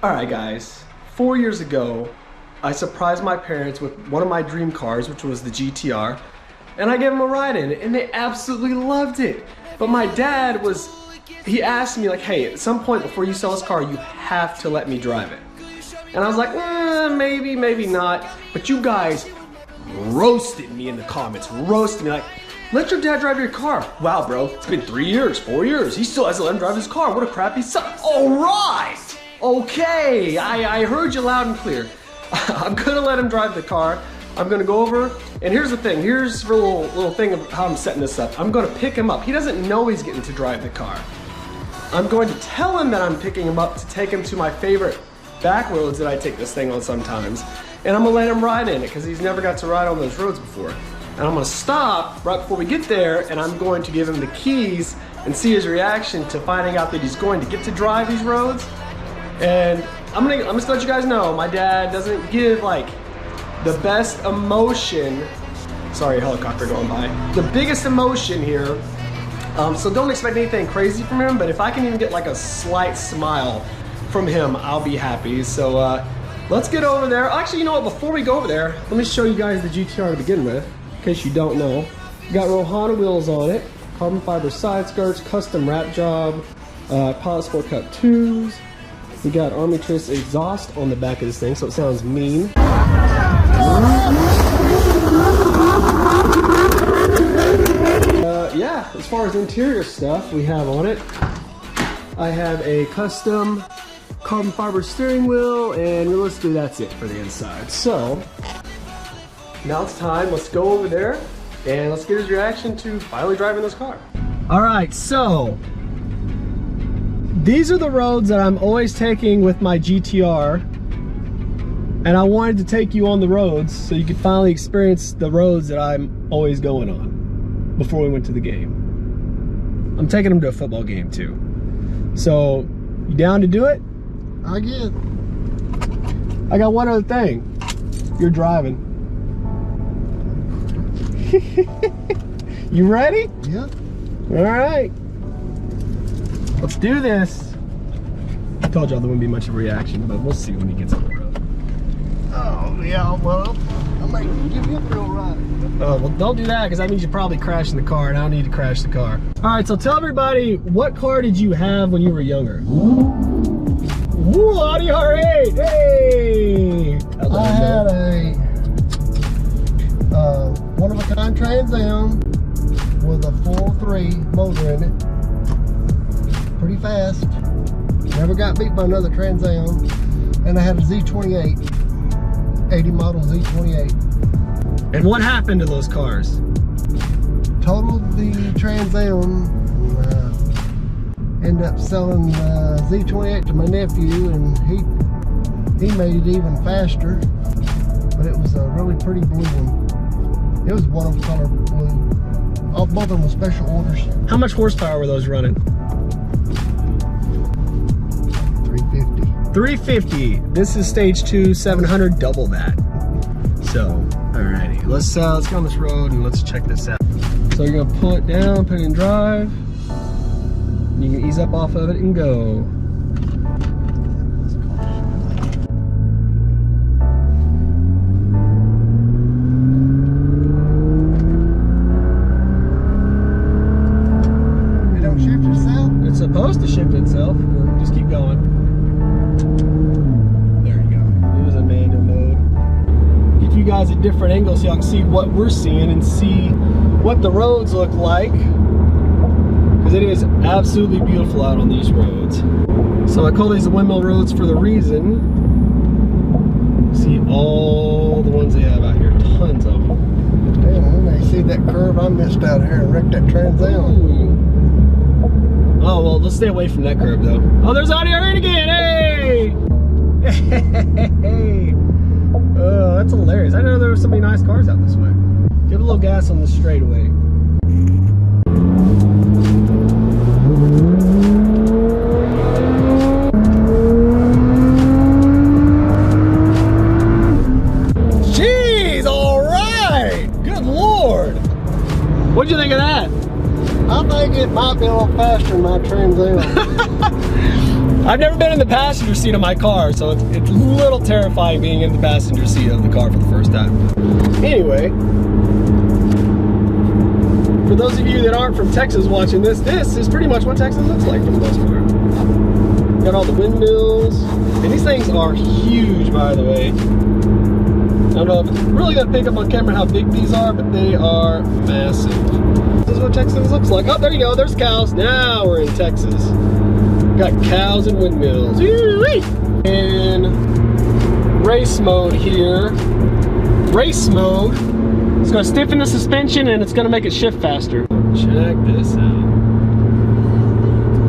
Alright guys, 4 years ago, I surprised my parents with one of my dream cars, which was the GTR, and I gave them a ride in it, and they absolutely loved it. But my dad he asked me like, hey, at some point before you sell this car, you have to let me drive it. And I was like, maybe, maybe not. But you guys roasted me in the comments, roasted me like, let your dad drive your car. Wow, bro, it's been 3 years, 4 years. He still hasn't let him drive his car. What a crappy son. All right. Okay, I heard you loud and clear. I'm gonna let him drive the car. I'm gonna go over, and here's the thing. Here's a little thing of how I'm setting this up. I'm gonna pick him up. He doesn't know he's getting to drive the car. I'm going to tell him that I'm picking him up to take him to my favorite back roads that I take this thing on sometimes. And I'm gonna let him ride in it because he's never got to ride on those roads before. And I'm gonna stop right before we get there, and I'm going to give him the keys and see his reaction to finding out that he's going to get to drive these roads. And I'm just gonna let you guys know, my dad doesn't give like the best emotion. Sorry, helicopter going by. The biggest emotion here. So don't expect anything crazy from him, but if I can even get like a slight smile from him, I'll be happy. So let's get over there. Actually, you know what, before we go over there, let me show you guys the GTR to begin with, in case you don't know. Got Rohana wheels on it, carbon fiber side skirts, custom wrap job, Pilot Sport Cup 2s. We got Armatrix exhaust on the back of this thing, so it sounds mean. Yeah, as far as interior stuff we have on it, I have a custom carbon fiber steering wheel, and realistically that's it for the inside. So now it's time, let's go over there and let's get his reaction to finally driving this car. All right, so these are the roads that I'm always taking with my GTR, and I wanted to take you on the roads so you could finally experience the roads that I'm always going on before we went to the game. I'm taking them to a football game too. So, you down to do it? I guess. I got one other thing. You're driving. You ready? Yep. All right. Let's do this. I told y'all there wouldn't be much of a reaction, but we'll see when he gets on the road. Oh, yeah, well, I might give you a thrill ride. Oh, well, don't do that, because that means you probably crashed in the car, and I don't need to crash the car. All right, so tell everybody, what car did you have when you were younger? Ooh, Audi R8, hey! I had a one-of-a-kind Trans Am with a 4.3 motor in it. Pretty fast. Never got beat by another Trans Am. And I had a Z28, 80 model Z28. And what happened to those cars? Totaled the Trans Am. Ended up selling Z28 to my nephew, and he made it even faster. But it was a really pretty blue one. It was one of color blue. Both of them were special orders. How much horsepower were those running? 350. 350. This is stage 2, 700, double that. So, alrighty, let's get on this road and let's check this out. So you're gonna pull it down, put it in drive. You can ease up off of it and go. It don't shift itself? It's supposed to shift itself. Just keep going. There you go. It was a manual mode. Give you guys a different angle so y'all can see what we're seeing and see what the roads look like. Because it is absolutely beautiful out on these roads. So I call these the windmill roads for the reason. See all the ones they have out here, tons of them. Damn, when they see that curve I missed out here and wrecked that Trans Am. Oh, well, let's stay away from that curve though. Oh, there's Audi R8 again, hey! Hey! Oh, that's hilarious. I didn't know there were so many nice cars out this way. Give a little gas on the straightaway. Jeez, all right! Good Lord! What'd you think of that? I think it might be a little faster than my Trans Am. I've never been in the passenger seat of my car, so it's a little terrifying being in the passenger seat of the car for the first time. Anyway, for those of you that aren't from Texas watching this, this is pretty much what Texas looks like for the most part. Got all the windmills, and these things are huge, by the way. I don't know if it's really gonna pick up on camera how big these are, but they are massive. This is what Texas looks like. Oh, there you go, there's cows. Now we're in Texas. Got cows and windmills. In race mode here. Race mode. It's gonna stiffen the suspension and it's gonna make it shift faster. Check this out.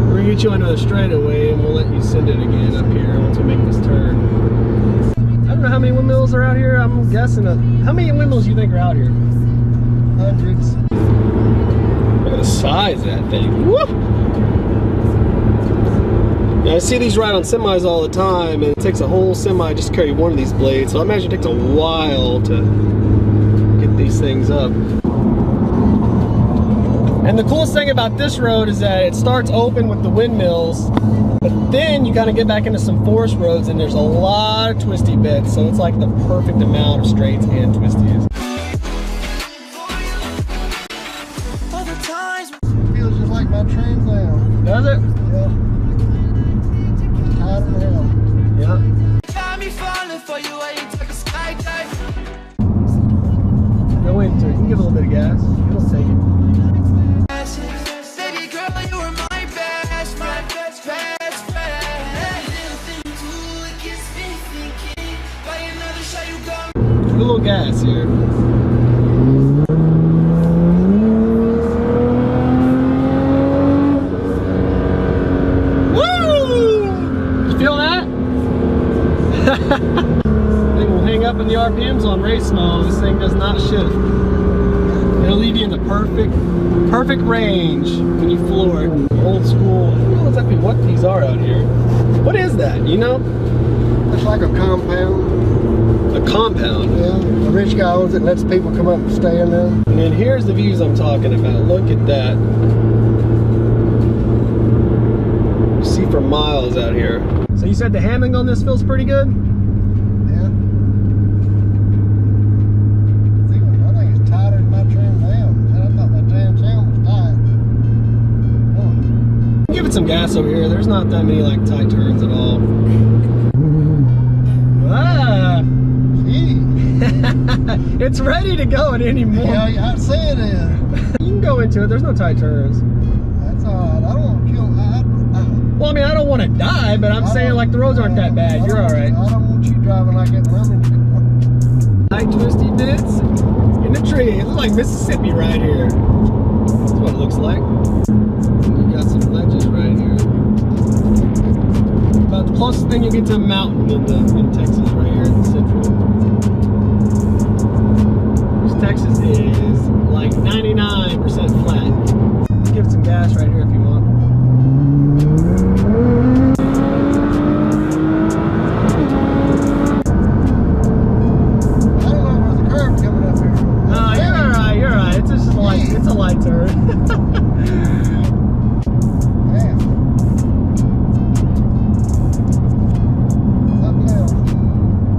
We're gonna get you onto a straightaway and we'll let you send it again up here once we make this turn. I don't know how many windmills are out here. I'm guessing how many windmills do you think are out here? Hundreds. Look at the size of that thing. Woo! Yeah, I see these ride on semis all the time, and it takes a whole semi just to carry one of these blades. So I imagine it takes a while to get these things up. And the coolest thing about this road is that it starts open with the windmills, but then you kind of get back into some forest roads, and there's a lot of twisty bits. So it's like the perfect amount of straights and twisties. Feels just like my Trans Am. Does it? Yeah. Tighter than hell. Yeah. Go into it. You can give it a little bit of gas. It'll take it. Baby girl, you were my best friend. A little gas here. Thing will hang up in the RPMs on race mode. This thing does not shift. It'll leave you in the perfect range when you floor it. Old school. I don't know exactly what these are out here. What is that? You know? It's like a compound. A compound. Yeah. The rich guy owns it and lets people come up and stay in there. And then here's the views I'm talking about. Look at that. You see for miles out here. So you said the handling on this feels pretty good? Yeah. I think it's tighter than my Trans Am. I thought my Trans Am was tight. Oh. Give it some gas over here. There's not that many like tight turns at all. Ah! Gee. It's ready to go at any moment. Yeah, I see it is. You can go into it. There's no tight turns. That's alright. I don't want to kill. Well, I mean, I don't want to die, but I'm saying like the roads aren't that bad. You're all right. I don't want you driving like that lemon. Tight twisty bits in the tree. It looks like Mississippi right here. That's what it looks like. You got some ledges right here. About the closest thing you get to a mountain in Texas right here in the central. This Texas is like 99% flat. Let's give it some gas right here if you want. It's a light turn. Damn. Something else. How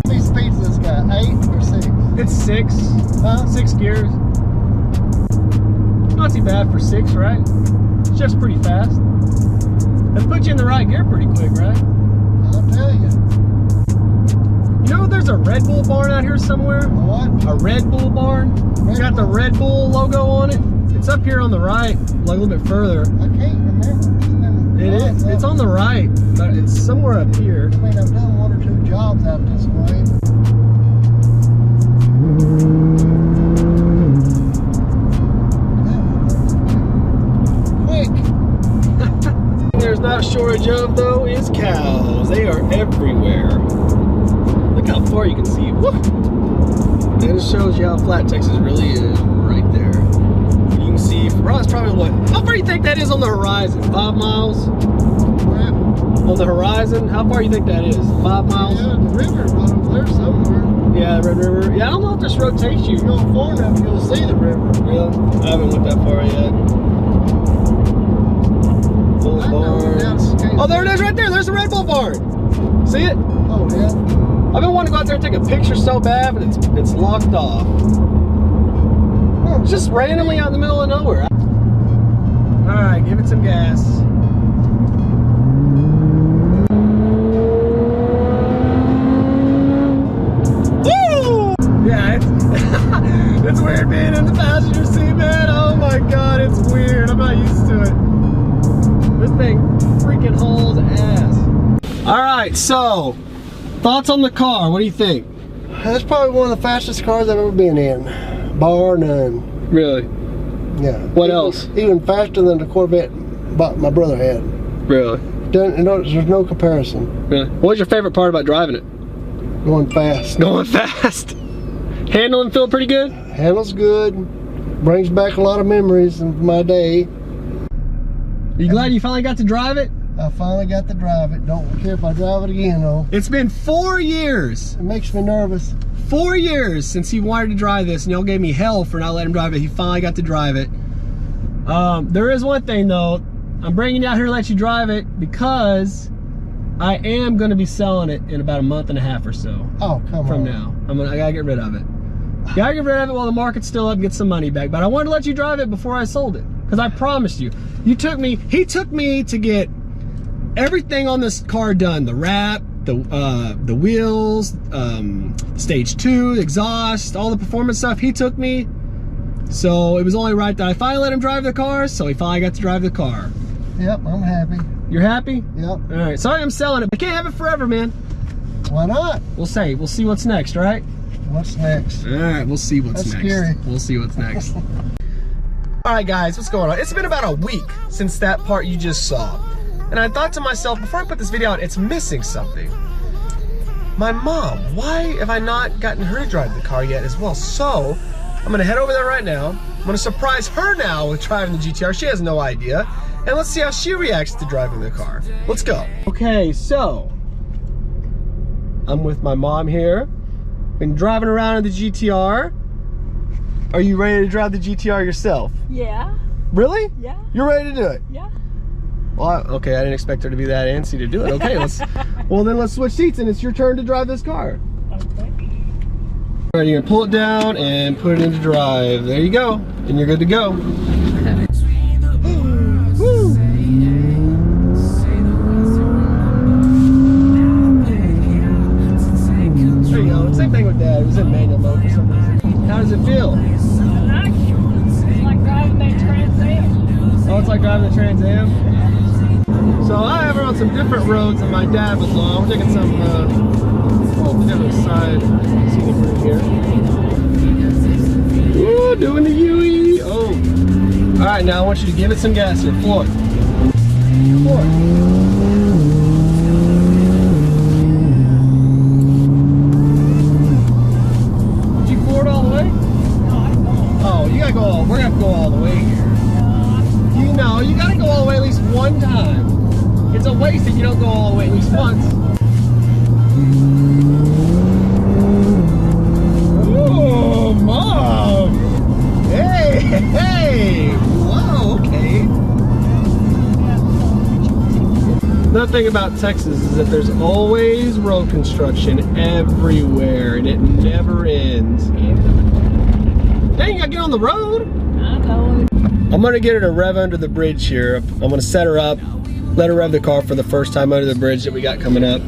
many speeds is this guy? 8 or 6? It's 6. Huh? 6 gears. Not too bad for 6, right? Shifts pretty fast. That puts you in the right gear pretty quick, right? I'll tell you. You know there's a Red Bull barn out here somewhere? A what? A Red Bull barn. It's got the Red Bull logo on it. It's up here on the right, like a little bit further. I can't remember. It is. It's on the right, but it's somewhere up here. I mean, I've done 1 or 2 jobs out this way. Quick! There's not a shortage of, though, is cows. They are everywhere. Look how far you can see. Woo! And it shows you how flat Texas really is right there. You can see, well, it's probably what? How far do you think that is on the horizon? 5 miles? Yeah. On the horizon? How far do you think that is? 5 miles? Yeah, the river right over there somewhere. Yeah, the Red River. Yeah, I don't know if this road takes you. If you go far enough, you'll see the river. Yeah, I haven't went that far yet. Bull barns. Oh, there it is right there. There's the Red Bull barn. See it? Oh, yeah. I've been wanting to go out there and take a picture so bad, but it's locked off. It's just randomly out in the middle of nowhere. All right, give it some gas. Woo! Yeah, it's weird being in the passenger seat, man. Oh my God, it's weird. I'm not used to it. This thing freaking hauls ass. All right, so thoughts on the car? What do you think? That's probably one of the fastest cars I've ever been in, bar none. Really? Yeah. What else? Even faster than the Corvette my brother had. Really? There's no comparison. Really? What was your favorite part about driving it? Going fast. Going fast. Handling feel pretty good? Handles good. Brings back a lot of memories of my day. Are you glad you finally got to drive it? I finally got to drive it. Don't care if I drive it again though. It's been 4 years. It makes me nervous. 4 years since he wanted to drive this, and y'all gave me hell for not letting him drive it. He finally got to drive it. There is one thing though. I'm bringing you out here to let you drive it because I am going to be selling it in about a month and a half or so. Oh, come on. From now. I gotta get rid of it. Gotta get rid of it while the market's still up and get some money back. But I wanted to let you drive it before I sold it. Because I promised you. He took me to get everything on this car done. The wrap, the wheels, stage 2, the exhaust, all the performance stuff. He took me. So it was only right that I finally let him drive the car, so he finally got to drive the car. Yep, I'm happy. You're happy? Yep. All right, sorry I'm selling it. I can't have it forever, man. Why not? We'll see what's next, right? What's next? All right, we'll see what's That's next. scary. We'll see what's next. All right, guys, what's going on? It's been about a week since that part you just saw. And I thought to myself, before I put this video out, it's missing something. My mom, why have I not gotten her to drive the car yet as well? So, I'm gonna head over there right now. I'm gonna surprise her now with driving the GTR. She has no idea. And let's see how she reacts to driving the car. Let's go. Okay, so, I'm with my mom here. Been driving around in the GTR. Are you ready to drive the GTR yourself? Yeah. Really? Yeah. You're ready to do it? Yeah. Well, okay, I didn't expect her to be that antsy to do it. Okay, well then let's switch seats and it's your turn to drive this car. Okay. All right, you're gonna pull it down and put it into drive. There you go, and you're good to go. Woo. There you go, same thing with Dad. It was in manual mode for some reason. How does it feel? It's like driving that Trans Am. Oh, it's like driving the Trans Am? So I have her on some different roads than my dad was on. We're taking some, different side scenic route here. Ooh, doing the UE. Oh. All right, now I want you to give it some gas here. Floor it. Floor it. Did you floor it all the way? Oh, you gotta go all, we're gonna have to go all the way here. You know, you gotta go all the way at least one time. It's a waste if you don't go all the way at least once. Oh, Mom! Hey, hey! Whoa, okay. Another thing about Texas is that there's always road construction everywhere and it never ends. Dang, you gotta get on the road! I know it. I'm gonna get her to rev under the bridge here. I'm gonna set her up, let her rev the car for the first time under the bridge that we got coming up.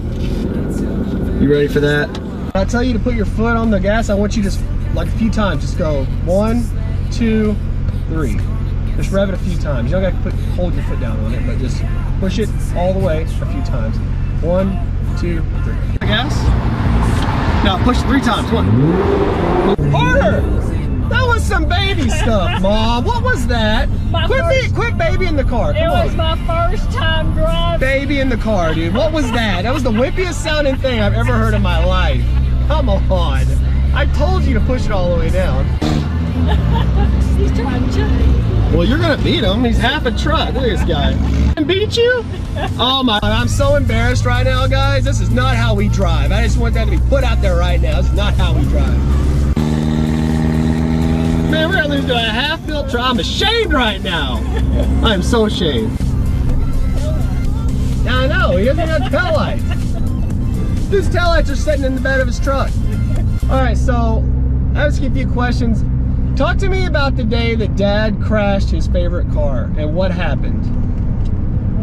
You ready for that? When I tell you to put your foot on the gas, I want you to just, like a few times, just go 1, 2, 3. Just rev it a few times. You don't got to hold your foot down on it, but just push it all the way a few times. 1, 2, 3. Gas. Now push 3 times. 1. Harder! That was some baby stuff, Mom. What was that? Quit baby in the car. Come It was on. my first time driving. Baby in the car, dude. What was that? That was the whippiest sounding thing I've ever heard in my life. Come on. I told you to push it all the way down. He's trying to change. Well, you're gonna beat him. He's half a truck. Look at this guy. And beat you? Oh my God, I'm so embarrassed right now, guys. This is not how we drive. I just want that to be put out there right now. This is not how we drive. Man, we're gonna lose to a half-built truck. I'm ashamed right now. I am so ashamed. Yeah, I know, he doesn't have taillights. Dude's taillights are sitting in the bed of his truck. All right, so I have a few questions. Talk to me about the day that Dad crashed his favorite car and what happened.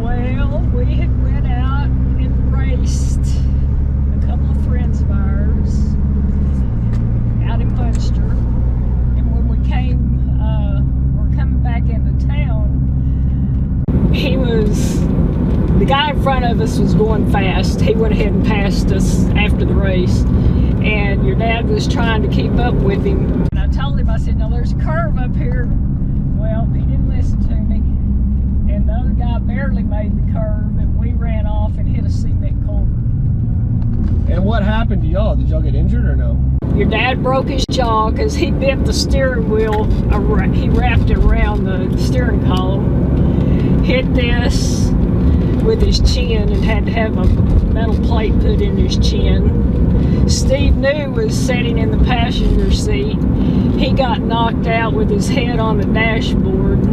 Well, we had went out and raced a couple of friends of ours out in Munster. And when we were coming back into town, the guy in front of us was going fast. He went ahead and passed us after the race. And your dad was trying to keep up with him. And I told him, I said, no, there's a curve up here. Well, he didn't listen to me. And the other guy barely made the curve, and we ran off and hit a cement culvert. And what happened to y'all? Did y'all get injured or no? Your dad broke his jaw because he bent the steering wheel. He wrapped it around the steering column. Hit this with his chin and had to have a metal plate put in his chin. Steve New was sitting in the passenger seat. He got knocked out with his head on the dashboard.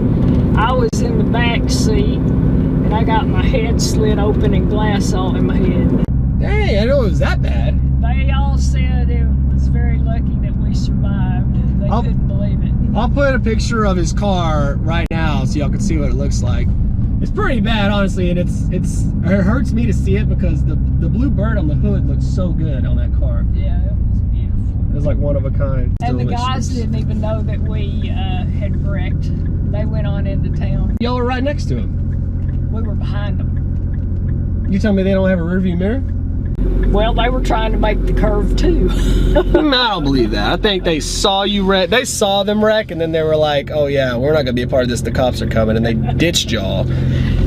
I was in the back seat, and I got my head slit open and glass all in my head. Dang, I didn't know it was that bad. They all said it was very lucky that we survived. They couldn't believe it. I'll put a picture of his car right now so y'all can see what it looks like. It's pretty bad, honestly, and it hurts me to see it because the blue bird on the hood looks so good on that car. Yeah, it was beautiful. It was like one of a kind. And the guys didn't even know that we had wrecked. They went on into town. Y'all were right next to him. We were behind them. You tell me they don't have a rearview mirror? Well, they were trying to make the curve too. I don't believe that. I think they saw you wreck. They saw them wreck, and then they were like, "Oh yeah, we're not gonna be a part of this. The cops are coming," and they ditched y'all.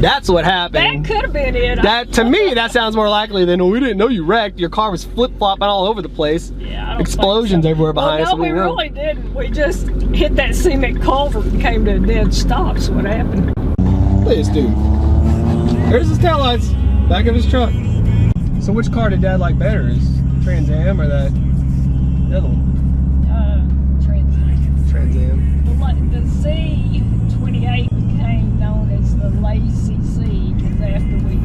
That's what happened. That could have been it. That to me, that sounds more likely than, "Oh, we didn't know you wrecked. Your car was flip-flopping all over the place. Yeah, I don't explosions think so. everywhere behind us." No, we really didn't. We just hit that cement culvert and came to a dead stop. So what happened? Look at this dude. There's his taillights, back of his truck. So which car did Dad like better? Is Trans Am or that other one? Trans Am. Trans Am. The Z28 became known as the Lazy Z because after we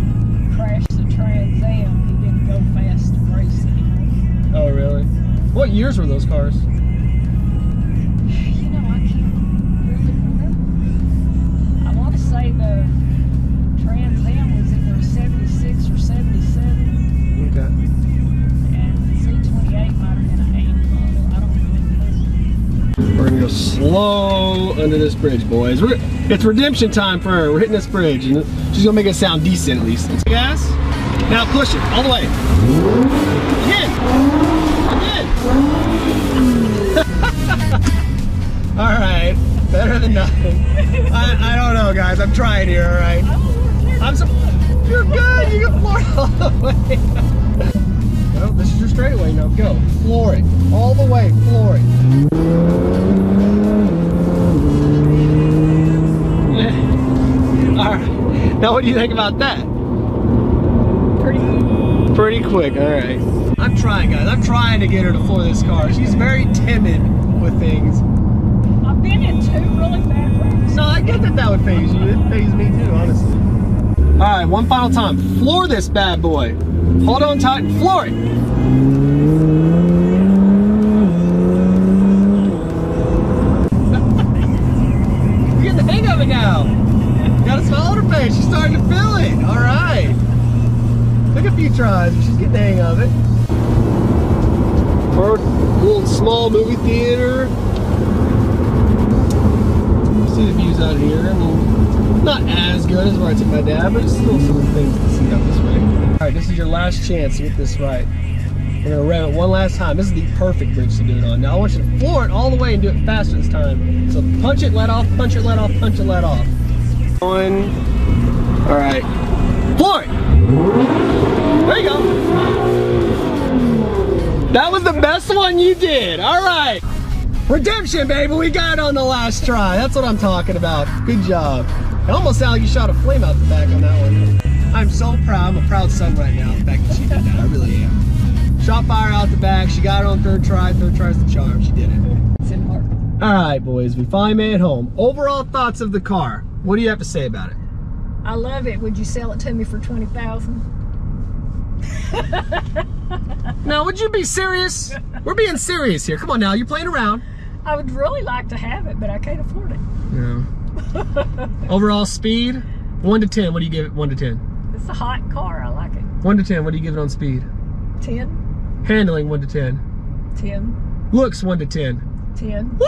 crashed the Trans Am, he didn't go fast to race anymore. Oh really? What years were those cars? You know, I can't really remember. I want to say the Trans Am was either 76 or 77. Okay. And the Z28 might have been an 80 model. I don't remember. We're gonna go slow under this bridge, boys. It's redemption time for her. We're hitting this bridge, and she's gonna make it sound decent at least. Gas. Now push it all the way. Again. All right. Better than nothing. I don't know, guys. I'm trying here. All right. You're good. You can floor it all the way. Well, this is your straightaway now. Go. Floor it. All the way. Floor it. Alright. Now what do you think about that? Pretty quick. Alright. I'm trying, guys. I'm trying to get her to floor this car. She's very timid with things. I've been in 2 really bad wrecks. No, I get that would phase you. It phases me too, honestly. Alright, one final time. Floor this bad boy. Hold on tight and floor it. You're getting the hang of it now. Got a smile on her face. She's starting to feel it. Alright. Took a few tries, but she's getting the hang of it. Our little small movie theater. See the views out here. I mean, not as good as where I took my dad, but still some things to see out this way. Alright, this is your last chance to get this right. We're gonna rev it one last time. This is the perfect bridge to do it on. Now I want you to floor it all the way and do it faster this time. So punch it, let off, punch it, let off, punch it, let off. One. Alright. Floor it! There you go. That was the best one you did. Alright. Redemption, baby. We got it on the last try. That's what I'm talking about. Good job. It almost sounded like you shot a flame out the back on that one. I'm so proud. I'm a proud son right now. The fact that she did that. I really am. Shot fire out the back. She got it on third try. Third try's the charm. She did it. Alright, boys. We finally made it home. Overall thoughts of the car. What do you have to say about it? I love it. Would you sell it to me for $20,000? Now, would you be serious? We're being serious here. Come on now, you're playing around. I would really like to have it, but I can't afford it. No. Overall speed, 1 to 10. What do you give it? 1 to 10. It's a hot car. I like it. 1 to 10. What do you give it on speed? 10. Handling, 1 to 10. 10. Looks, 1 to 10. 10. Woo!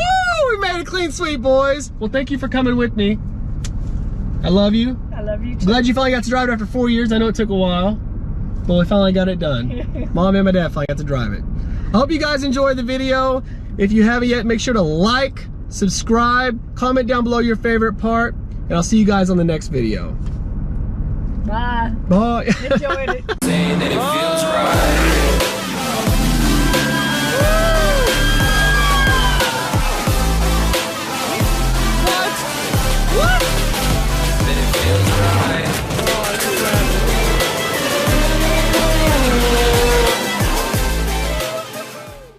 We made a clean sweep, boys. Well, thank you for coming with me. I love you. I love you too. Glad you finally got to drive it after 4 years. I know it took a while, but we finally got it done. Mom and my dad finally got to drive it. I hope you guys enjoyed the video. If you haven't yet, make sure to like, subscribe, comment down below your favorite part, and I'll see you guys on the next video. Bye. Bye. Enjoyed it. Saying that it feels right.